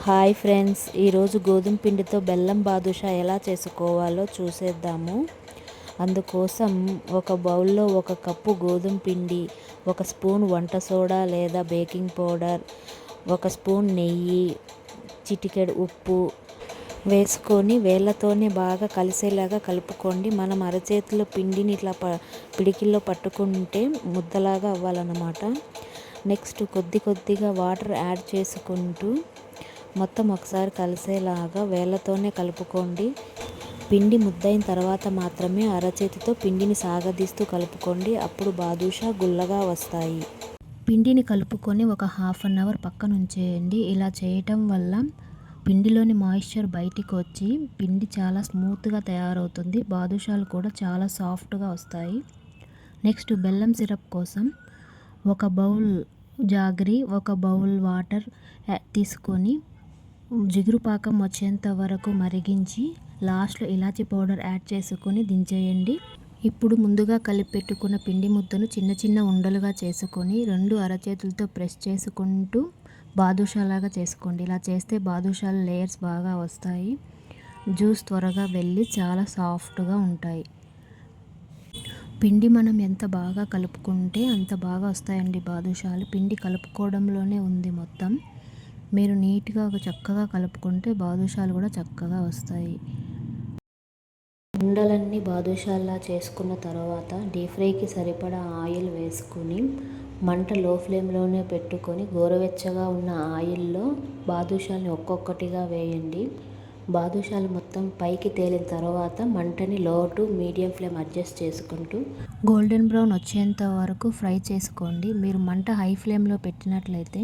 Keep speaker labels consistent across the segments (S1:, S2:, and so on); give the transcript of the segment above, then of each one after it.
S1: Hi friends, ఈరోజు గోధుమ పిండితో బెల్లం బాదుషా ఎలా చేసుకోవాలో చూసేద్దాము. అందుకోసం ఒక బౌల్లో 1 కప్పు గోధుమ పిండి, 1 స్పూన్ వంట సోడా లేదా బేకింగ్ పౌడర్, 1 స్పూన్ నెయ్యి, చిటికెడు ఉప్పు వేసుకొని వేళ్ళతోనే బాగా కలిసేలాగా కలుపుకోండి. మనం అరచేతిలో పిండిని ఇట్లా పిడికిల్లో పట్టుకుంటే ముద్దలాగా అవ్వాలన్నమాట. నెక్స్ట్ కొద్దిగా వాటర్ యాడ్ చేసుకుంటూ మొత్తం ఒకసారి కలిసేలాగా వేళ్ళతోనే కలుపుకోండి. పిండి ముద్దయిన తర్వాత మాత్రమే అరచేతితో పిండిని సాగదీస్తూ కలుపుకోండి. అప్పుడు బాదుషా గుల్లగా వస్తాయి. పిండిని కలుపుకొని ఒక 1/2 అవర్ పక్కన ఉంచేయండి. ఇలా చేయటం వల్ల పిండిలోని మాయిశ్చర్ బయటికి వచ్చి పిండి చాలా స్మూత్గా తయారవుతుంది. బాదుషాలు కూడా చాలా సాఫ్ట్గా వస్తాయి. నెక్స్ట్ బెల్లం సిరప్ కోసం 1 బౌల్ జాగరి, 1 బౌల్ వాటర్ తీసుకొని జిగురు పాకం వచ్చేంత వరకు మరిగించి లాస్ట్లో ఇలాచీ పౌడర్ యాడ్ చేసుకొని దించేయండి. ఇప్పుడు ముందుగా కలిపి పెట్టుకున్న పిండి ముద్దను చిన్న ఉండలుగా చేసుకొని 2 అరచేతులతో ప్రెస్ చేసుకుంటూ బాదుషాలాగా చేసుకోండి. ఇలా చేస్తే బాదుషాల లేయర్స్ బాగా వస్తాయి. జ్యూస్ త్వరగా వెళ్ళి చాలా సాఫ్ట్గా ఉంటాయి. పిండి మనం ఎంత బాగా కలుపుకుంటే అంత బాగా వస్తాయండి బాదుషాలు. పిండి కలుపుకోవడంలోనే ఉంది మొత్తం. మీరు నీట్గా చక్కగా కలుపుకుంటే బాదుషాలు కూడా చక్కగా వస్తాయి. ఉండలన్నీ బాదుషాల్లా చేసుకున్న తర్వాత డీప్ ఫ్రైకి సరిపడా ఆయిల్ వేసుకొని మంట లో ఫ్లేమ్లోనే పెట్టుకొని గోరువెచ్చగా ఉన్న ఆయిల్లో బాదుషాల్ని ఒక్కొక్కటిగా వేయండి. బాదుషాలు మొత్తం పైకి తేలిన తర్వాత మంటని లో టు మీడియం ఫ్లేమ్ అడ్జస్ట్ చేసుకుంటూ గోల్డెన్ బ్రౌన్ వచ్చేంత వరకు ఫ్రై చేసుకోండి. మీరు మంట హై ఫ్లేమ్లో పెట్టినట్లయితే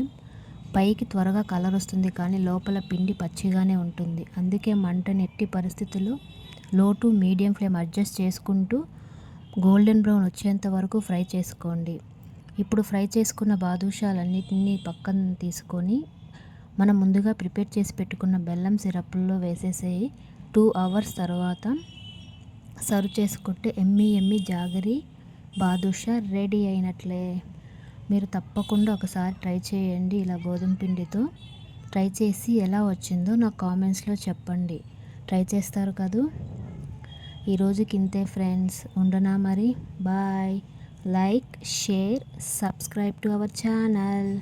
S1: పైకి త్వరగా కలర్ వస్తుంది, కానీ లోపల పిండి పచ్చిగానే ఉంటుంది. అందుకే మంటని ఎట్టి పరిస్థితుల్లో లో టు మీడియం ఫ్లేమ్ అడ్జస్ట్ చేసుకుంటూ గోల్డెన్ బ్రౌన్ వచ్చేంత వరకు ఫ్రై చేసుకోండి. ఇప్పుడు ఫ్రై చేసుకున్న బాదుషాలన్నిటినీ పక్కన తీసుకొని మనం ముందుగా ప్రిపేర్ చేసి పెట్టుకున్న బెల్లం సిరప్లో వేసేసేయి. 2 అవర్స్ తర్వాత సర్వ్ చేసుకుంటే ఎమ్మీ జాగరి బాదుషా రెడీ అయినట్లే. మీరు తప్పకుండా ఒకసారి ట్రై చేయండి. ఇలా గోధుమ పిండితో ట్రై చేసి ఎలా వచ్చిందో నాకు కామెంట్స్లో చెప్పండి. ట్రై చేస్తారు కదూ. ఈరోజుకి ఇంతే ఫ్రెండ్స్, ఉండనా మరి. Bye. Like, share, subscribe to our channel.